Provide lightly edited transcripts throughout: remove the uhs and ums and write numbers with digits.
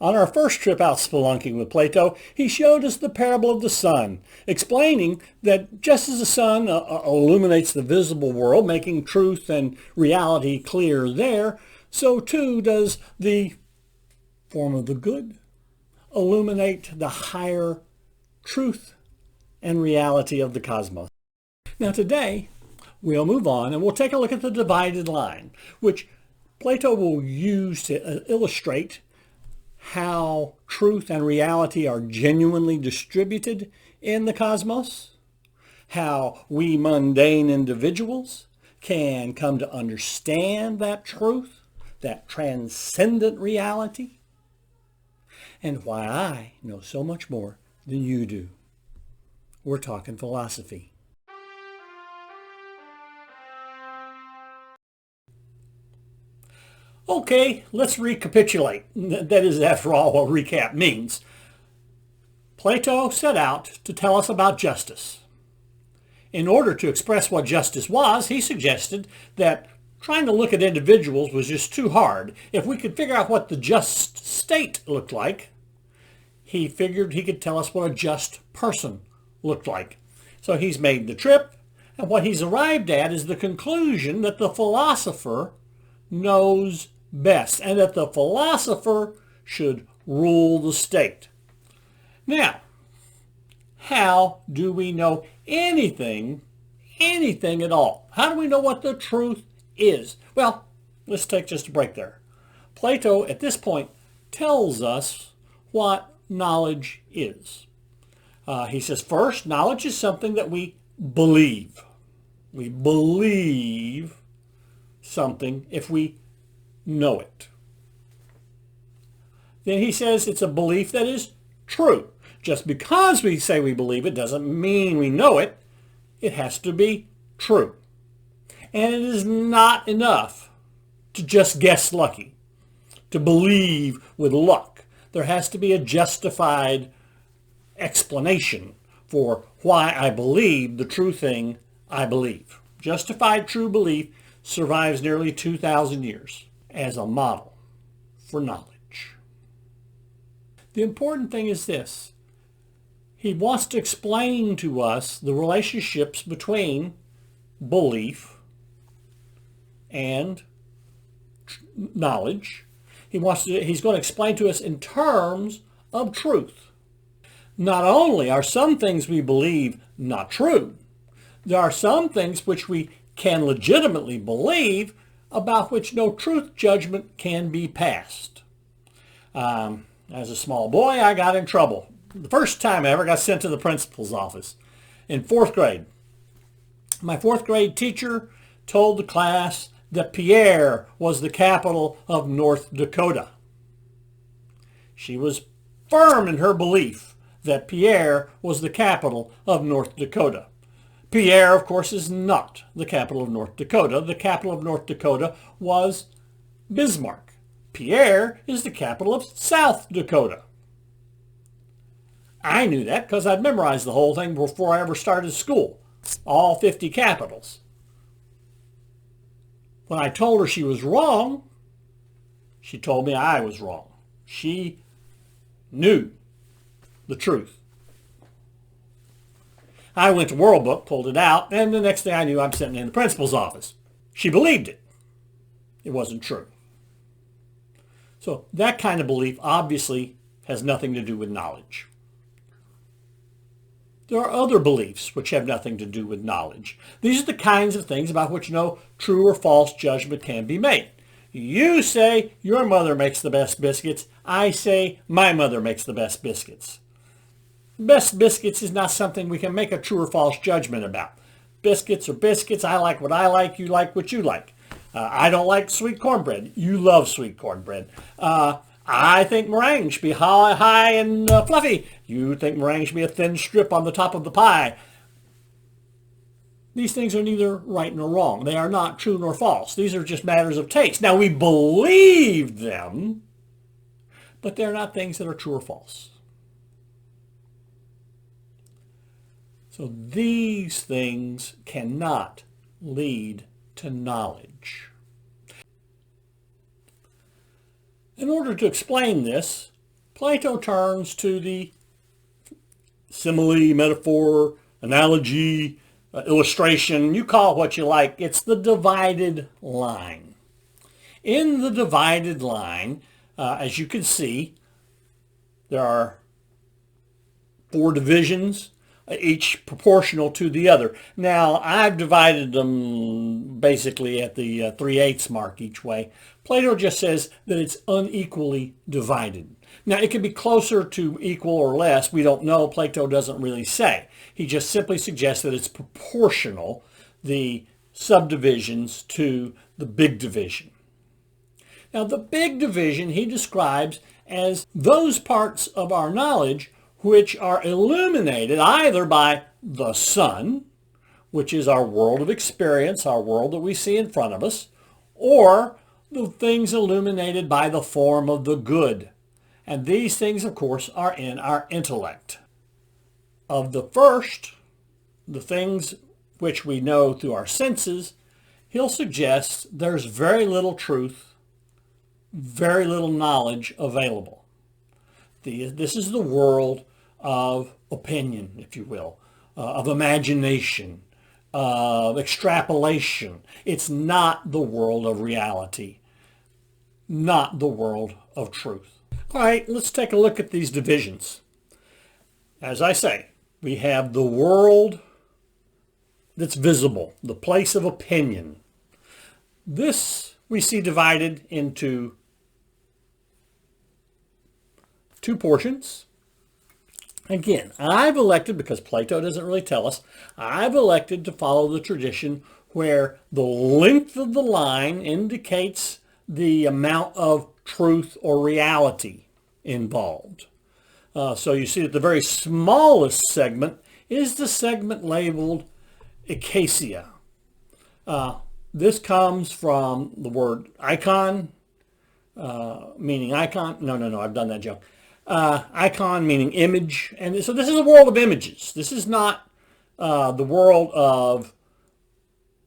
On our first trip out spelunking with Plato, he showed us the parable of the sun, explaining that just as the sun illuminates the visible world, making truth and reality clear there, so too does the form of the good illuminate the higher truth and reality of the cosmos. Now today, we'll move on and we'll take a look at the divided line, which Plato will use to illustrate how truth and reality are genuinely distributed in the cosmos, how we mundane individuals can come to understand that truth, that transcendent reality, and why I know so much more than you do. We're talking philosophy. Okay, let's recapitulate. That is, after all, what recap means. Plato set out to tell us about justice. In order to express what justice was, he suggested that trying to look at individuals was just too hard. If we could figure out what the just state looked like, he figured he could tell us what a just person looked like. So he's made the trip, and what he's arrived at is the conclusion that the philosopher knows best, and that the philosopher should rule the state. Now, how do we know anything at all? How do we know what the truth is? Well, let's take just a break there. Plato, at this point, tells us what knowledge is. He says, first, knowledge is something that we believe. We believe something if we know it. Then he says it's a belief that is true. Just because we say we believe it doesn't mean we know it. It has to be true. And it is not enough to just guess lucky, to believe with luck. There has to be a justified explanation for why I believe the true thing I believe. Justified true belief survives nearly 2,000 years as a model for knowledge. The important thing is this. He wants to explain to us the relationships between belief and knowledge. He's going to explain to us in terms of truth. Not only are some things we believe not true, there are some things which we can legitimately believe about which no truth judgment can be passed. As a small boy, I got in trouble. The first time I ever got sent to the principal's office in 4th grade. My 4th grade teacher told the class that Pierre was the capital of North Dakota. She was firm in her belief that Pierre was the capital of North Dakota. Pierre, of course, is not the capital of North Dakota. The capital of North Dakota was Bismarck. Pierre is the capital of South Dakota. I knew that because I'd memorized the whole thing before I ever started school, all 50 capitals. When I told her she was wrong, she told me I was wrong. She knew the truth. I went to World Book, pulled it out, and the next thing I knew, I'm sitting in the principal's office. She believed it. It wasn't true. So that kind of belief obviously has nothing to do with knowledge. There are other beliefs which have nothing to do with knowledge. These are the kinds of things about which no true or false judgment can be made. You say your mother makes the best biscuits. I say my mother makes the best biscuits. Best biscuits is not something we can make a true or false judgment about. Biscuits are biscuits. I like what I like. You like what you like. I don't like sweet cornbread. You love sweet cornbread. I think meringue should be high and fluffy. You think meringue should be a thin strip on the top of the pie. These things are neither right nor wrong. They are not true nor false. These are just matters of taste. Now, we believe them, but they're not things that are true or false. So these things cannot lead to knowledge. In order to explain this, Plato turns to the simile, metaphor, analogy, illustration, you call it what you like. It's the divided line. In the divided line, as you can see, there are 4 divisions, each proportional to the other. Now, I've divided them basically at the 3/8 mark each way. Plato just says that it's unequally divided. Now, it could be closer to equal or less. We don't know. Plato doesn't really say. He just simply suggests that it's proportional, the subdivisions to the big division. Now, the big division he describes as those parts of our knowledge which are illuminated either by the sun, which is our world of experience, our world that we see in front of us, or the things illuminated by the form of the good. And these things, of course, are in our intellect. Of the first, the things which we know through our senses, he'll suggest there's very little truth, very little knowledge available. This is the world of opinion, if you will, of imagination, of extrapolation. It's not the world of reality, not the world of truth. All right, let's take a look at these divisions. As I say, we have the world that's visible, the place of opinion. This we see divided into 2 portions. Again, I've elected, because Plato doesn't really tell us, I've elected to follow the tradition where the length of the line indicates the amount of truth or reality involved. So you see that the very smallest segment is the segment labeled acacia. This comes from the word icon, meaning icon. No, I've done that joke. Icon meaning image. And so this is a world of images. This is not the world of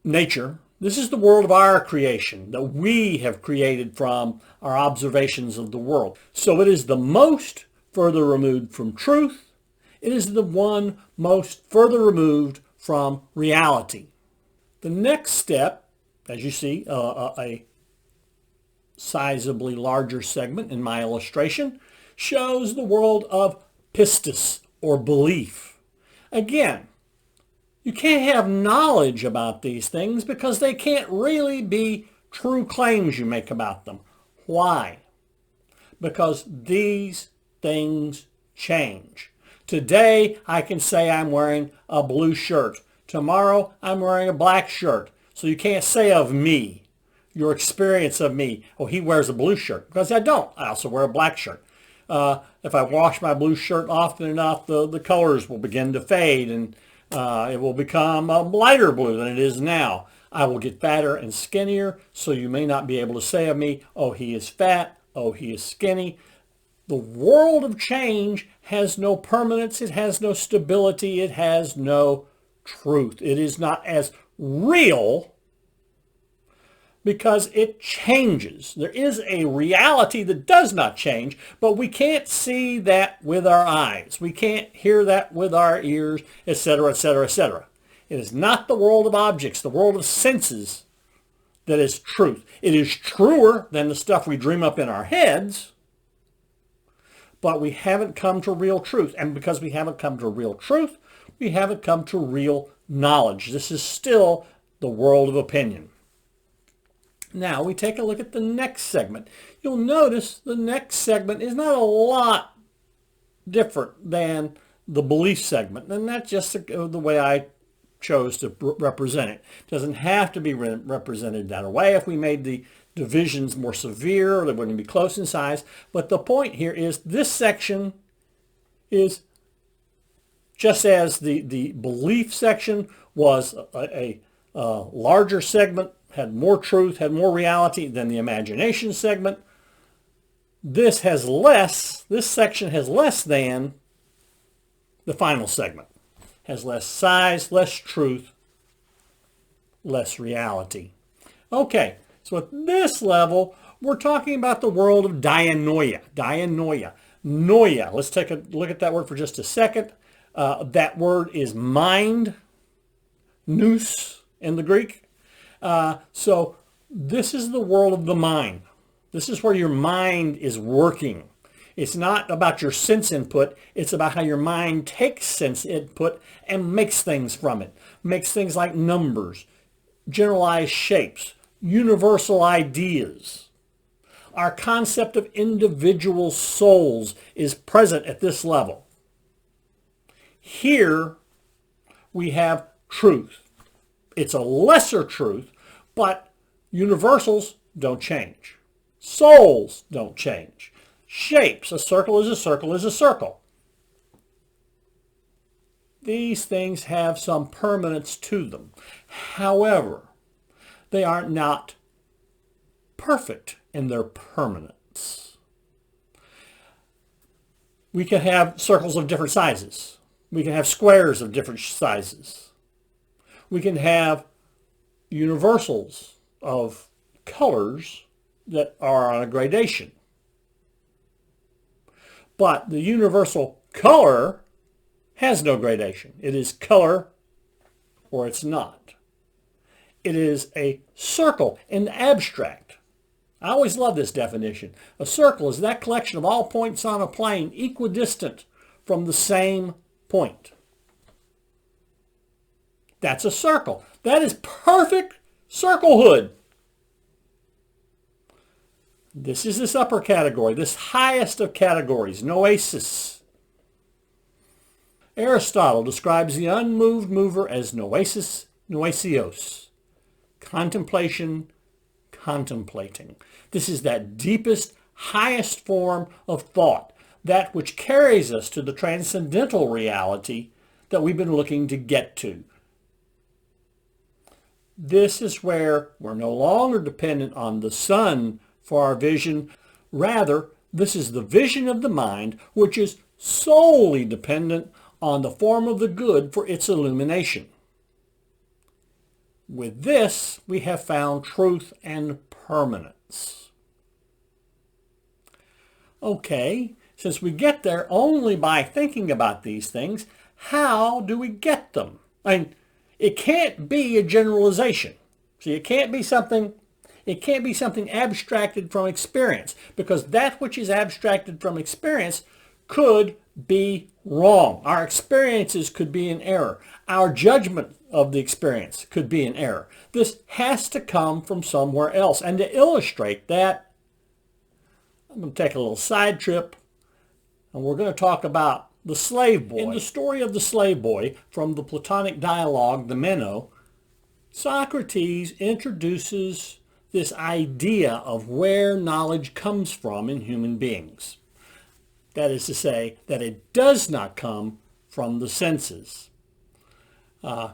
nature. This is the world of our creation that we have created from our observations of the world. So it is the most further removed from truth. It is the one most further removed from reality. The next step, as you see, a sizably larger segment in my illustration, shows the world of pistis, or belief. Again, you can't have knowledge about these things because they can't really be true claims you make about them. Why? Because these things change. Today, I can say I'm wearing a blue shirt. Tomorrow, I'm wearing a black shirt. So you can't say of me, your experience of me, oh, he wears a blue shirt. Because I don't. I also wear a black shirt. If I wash my blue shirt often enough, the colors will begin to fade and it will become a lighter blue than it is now. I will get fatter and skinnier, so you may not be able to say of me, oh, he is fat, oh, he is skinny. The world of change has no permanence, it has no stability, it has no truth. It is not as real because it changes. There is a reality that does not change, but we can't see that with our eyes. We can't hear that with our ears, etc., etc., etc. It is not the world of objects, the world of senses that is truth. It is truer than the stuff we dream up in our heads, but we haven't come to real truth. And because we haven't come to real truth, we haven't come to real knowledge. This is still the world of opinion. Now we take a look at the next segment. You'll notice the next segment is not a lot different than the belief segment, and that's just the way I chose to represent it. It doesn't have to be represented that way. If we made the divisions more severe, they wouldn't be close in size. But the point here is this section is just as the belief section was a larger segment, had more truth, had more reality than the imagination segment. This section has less than the final segment. Has less size, less truth, less reality. Okay, so at this level, we're talking about the world of dianoia. Dianoia. Noia. Let's take a look at that word for just a second. That word is mind, nous in the Greek. So this is the world of the mind. This is where your mind is working. It's not about your sense input. It's about how your mind takes sense input and makes things from it. Makes things like numbers, generalized shapes, universal ideas. Our concept of individual souls is present at this level. Here we have truth. It's a lesser truth, but universals don't change. Souls don't change. Shapes, a circle is a circle is a circle. These things have some permanence to them. However, they are not perfect in their permanence. We can have circles of different sizes. We can have squares of different sizes. We can have universals of colors that are on a gradation. But the universal color has no gradation. It is color or it's not. It is a circle in the abstract. I always love this definition. A circle is that collection of all points on a plane equidistant from the same point. That's a circle. That is perfect circlehood. This is this upper category, this highest of categories, noesis. Aristotle describes the unmoved mover as noesis, noesios. Contemplation, contemplating. This is that deepest, highest form of thought, that which carries us to the transcendental reality that we've been looking to get to. This is where we're no longer dependent on the sun for our vision. Rather, this is the vision of the mind, which is solely dependent on the form of the good for its illumination. With this, we have found truth and permanence. Okay, since we get there only by thinking about these things, how do we get them? I mean, it can't be a generalization. See, it can't be something abstracted from experience, because that which is abstracted from experience could be wrong. Our experiences could be in error. Our judgment of the experience could be in error. This has to come from somewhere else. And to illustrate that, I'm going to take a little side trip, and we're going to talk about the slave boy. In the story of the slave boy from the Platonic dialogue, the Meno, Socrates introduces this idea of where knowledge comes from in human beings. That is to say, that it does not come from the senses.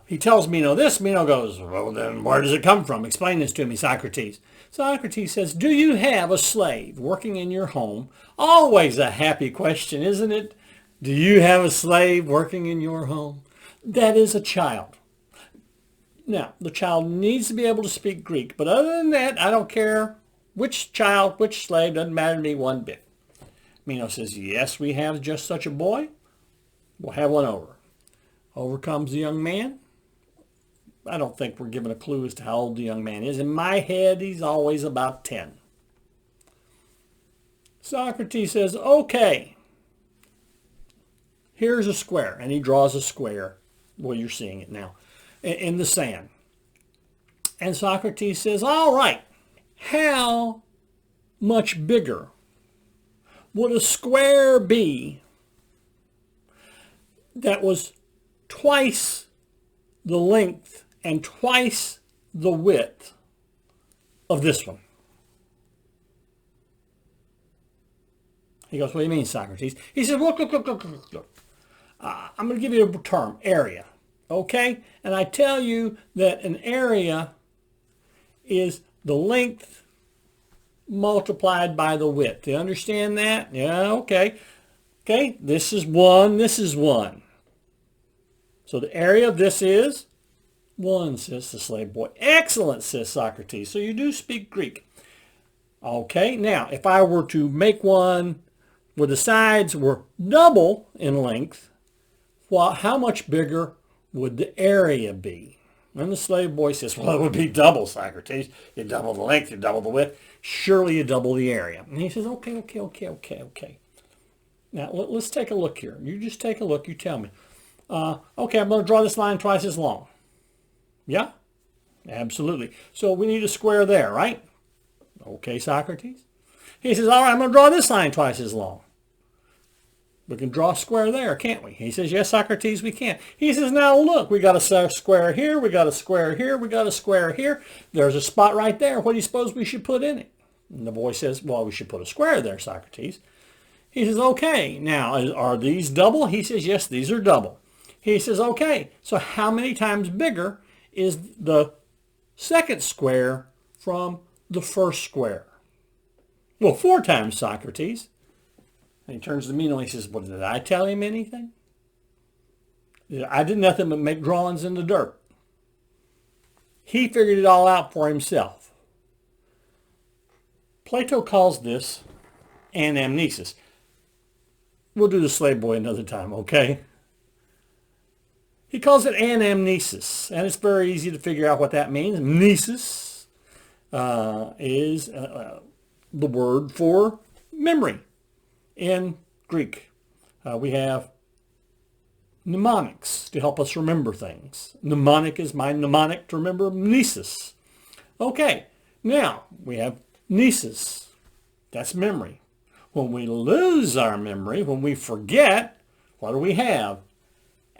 He tells Meno this. Meno goes, well, then where does it come from? Explain this to me, Socrates. Socrates says, do you have a slave working in your home? Always a happy question, isn't it? Do you have a slave working in your home? That is a child. Now, the child needs to be able to speak Greek, but other than that, I don't care which child, which slave, doesn't matter to me one bit. Meno says, yes, we have just such a boy. We'll have one over. Over comes the young man. I don't think we're given a clue as to how old the young man is. In my head, he's always about 10. Socrates says, okay, here's a square. And he draws a square. Well, you're seeing it now. In the sand. And Socrates says, all right, how much bigger would a square be that was twice the length and twice the width of this one? He goes, what do you mean, Socrates? He says, look. I'm going to give you a term, area. Okay? And I tell you that an area is the length multiplied by the width. Do you understand that? Yeah, okay. Okay, this is 1, this is 1. So the area of this is 1, says the slave boy. Excellent, says Socrates. So you do speak Greek. Okay, now if I were to make one where the sides were double in length, well, how much bigger would the area be? And the slave boy says, well, it would be double, Socrates. You double the length, you double the width. Surely you double the area. And he says, okay. Now, let's take a look here. You just take a look. You tell me. Okay, I'm going to draw this line twice as long. Yeah? Absolutely. So we need a square there, right? Okay, Socrates. He says, all right, I'm going to draw this line twice as long. We can draw a square there, can't we? He says, yes, Socrates, we can. He says, now look, we got a square here, we got a square here, we got a square here. There's a spot right there. What do you suppose we should put in it? And the boy says, well, we should put a square there, Socrates. He says, okay, now, are these double? He says, yes, these are double. He says, okay, so how many times bigger is the second square from the first square? Well, 4 times, Socrates. And he turns to Meno and he says, well, did I tell him anything? I did nothing but make drawings in the dirt. He figured it all out for himself. Plato calls this anamnesis. We'll do the slave boy another time, okay? He calls it anamnesis, and it's very easy to figure out what that means. Mnesis is the word for memory. In Greek, we have mnemonics to help us remember things. Mnemonic is my mnemonic to remember mnesis. Okay, now we have mnesis. That's memory. When we lose our memory, when we forget, what do we have?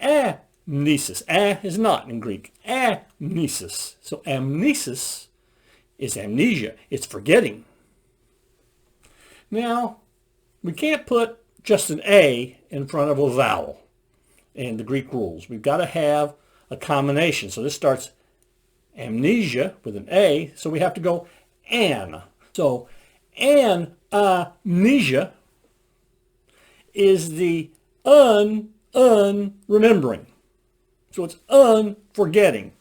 Amnesis. Is not in Greek. Amnesis. So amnesis is amnesia. It's forgetting. Now, we can't put just an A in front of a vowel in the Greek rules. We've got to have a combination. So this starts amnesia with an A, so we have to go an. So amnesia is the remembering. So it's unforgetting.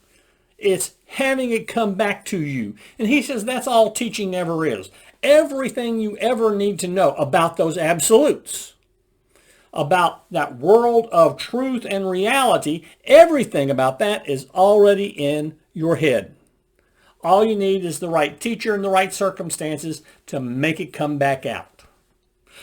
It's having it come back to you. And he says that's all teaching ever is. Everything you ever need to know about those absolutes, about that world of truth and reality, everything about that is already in your head. All you need is the right teacher and the right circumstances to make it come back out.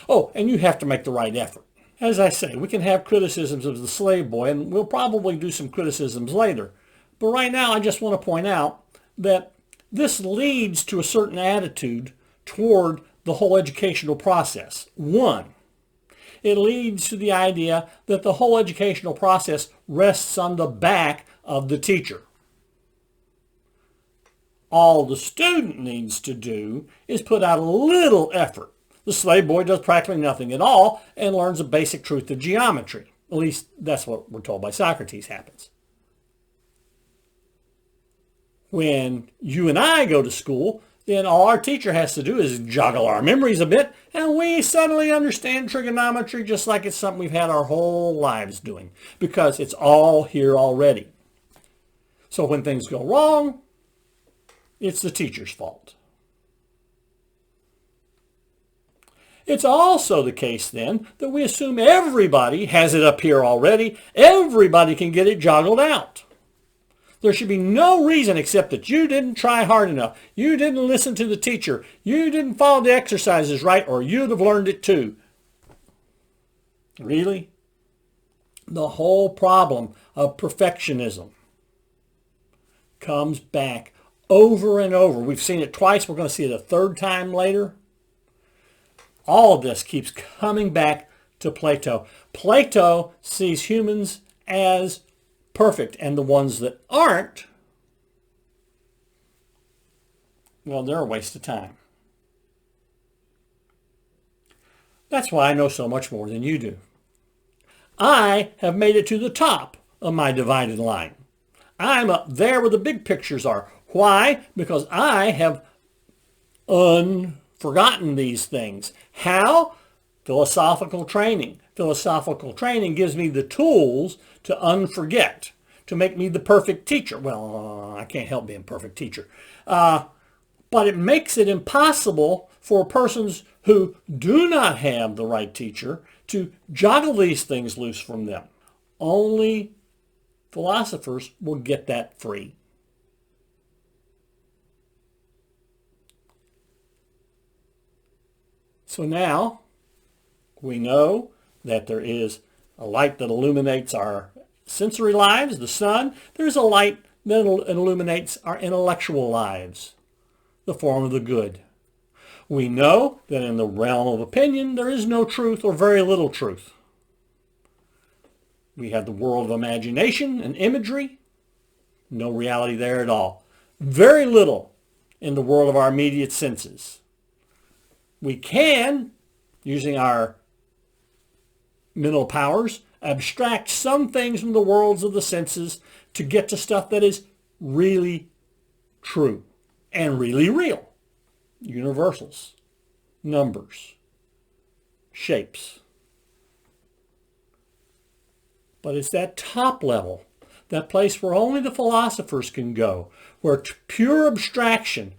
Oh, and you have to make the right effort. As I say, we can have criticisms of the slave boy, and we'll probably do some criticisms later. But right now, I just want to point out that this leads to a certain attitude toward the whole educational process. 1, it leads to the idea that the whole educational process rests on the back of the teacher. All the student needs to do is put out a little effort. The slave boy does practically nothing at all and learns a basic truth of geometry. At least that's what we're told by Socrates happens. When you and I go to school, then all our teacher has to do is joggle our memories a bit, and we suddenly understand trigonometry just like it's something we've had our whole lives doing, because it's all here already. So when things go wrong, it's the teacher's fault. It's also the case then that we assume everybody has it up here already. Everybody can get it joggled out. There should be no reason except that you didn't try hard enough. You didn't listen to the teacher. You didn't follow the exercises right, or you'd have learned it too. Really? The whole problem of perfectionism comes back over and over. We've seen it twice. We're going to see it a third time later. All of this keeps coming back to Plato. Plato sees humans as perfect, and the ones that aren't, well, they're a waste of time. That's why I know so much more than you do. I have made it to the top of my divided line. I'm up there where the big pictures are. Why? Because I have forgotten these things. How? Philosophical training. Philosophical training gives me the tools to unforget, to make me the perfect teacher. Well, I can't help being a perfect teacher. But it makes it impossible for persons who do not have the right teacher to juggle these things loose from them. Only philosophers will get that free. So now we know that there is a light that illuminates our sensory lives, the sun. There's a light that illuminates our intellectual lives, the form of the good. We know that in the realm of opinion, there is no truth or very little truth. We have the world of imagination and imagery. No reality there at all. Very little in the world of our immediate senses. We can, using our mental powers, abstract some things from the worlds of the senses to get to stuff that is really true and really real. Universals, numbers, shapes. But it's that top level, that place where only the philosophers can go, where pure abstraction,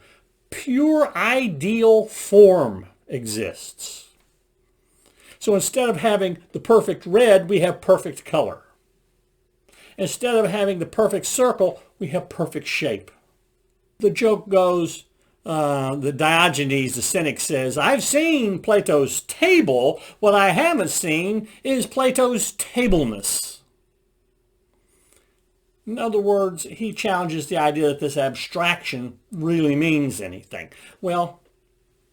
pure ideal form exists. So instead of having the perfect red, we have perfect color. Instead of having the perfect circle, we have perfect shape. The joke goes, the Diogenes, the cynic, says, I've seen Plato's table. What I haven't seen is Plato's tableness. In other words, he challenges the idea that this abstraction really means anything. Well,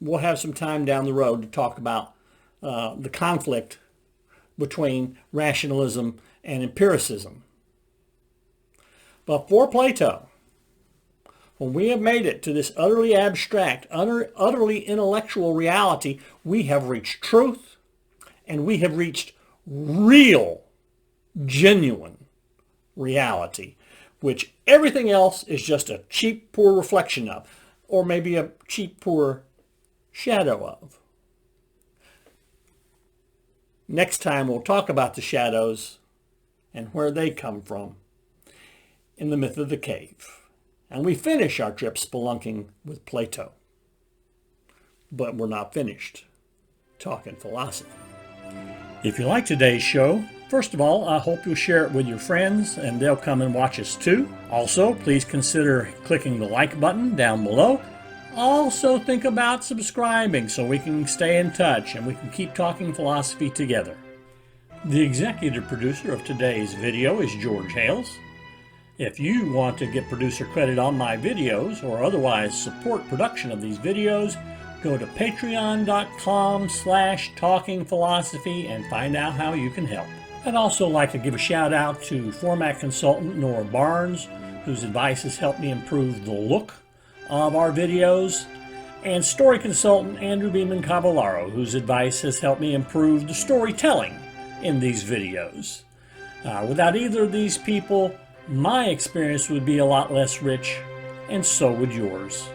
we'll have some time down the road to talk about the conflict between rationalism and empiricism. But for Plato, when we have made it to this utterly abstract, utterly intellectual reality, we have reached truth, and we have reached real, genuine reality, which everything else is just a cheap, poor reflection of, or maybe a cheap, poor shadow of. Next time we'll talk about the shadows and where they come from in the myth of the cave. And we finish our trip spelunking with Plato. But we're not finished talking philosophy. If you like today's show, first of all, I hope you'll share it with your friends and they'll come and watch us too. Also, please consider clicking the like button down below. Also, think about subscribing so we can stay in touch and we can keep talking philosophy together. The executive producer of today's video is George Hales. If you want to get producer credit on my videos or otherwise support production of these videos, go to patreon.com/talkingphilosophy and find out how you can help. I'd also like to give a shout out to format consultant Nora Barnes, whose advice has helped me improve the look of our videos, and story consultant Andrew Beeman Cavallaro, whose advice has helped me improve the storytelling in these videos. Without either of these people, my experience would be a lot less rich, and so would yours.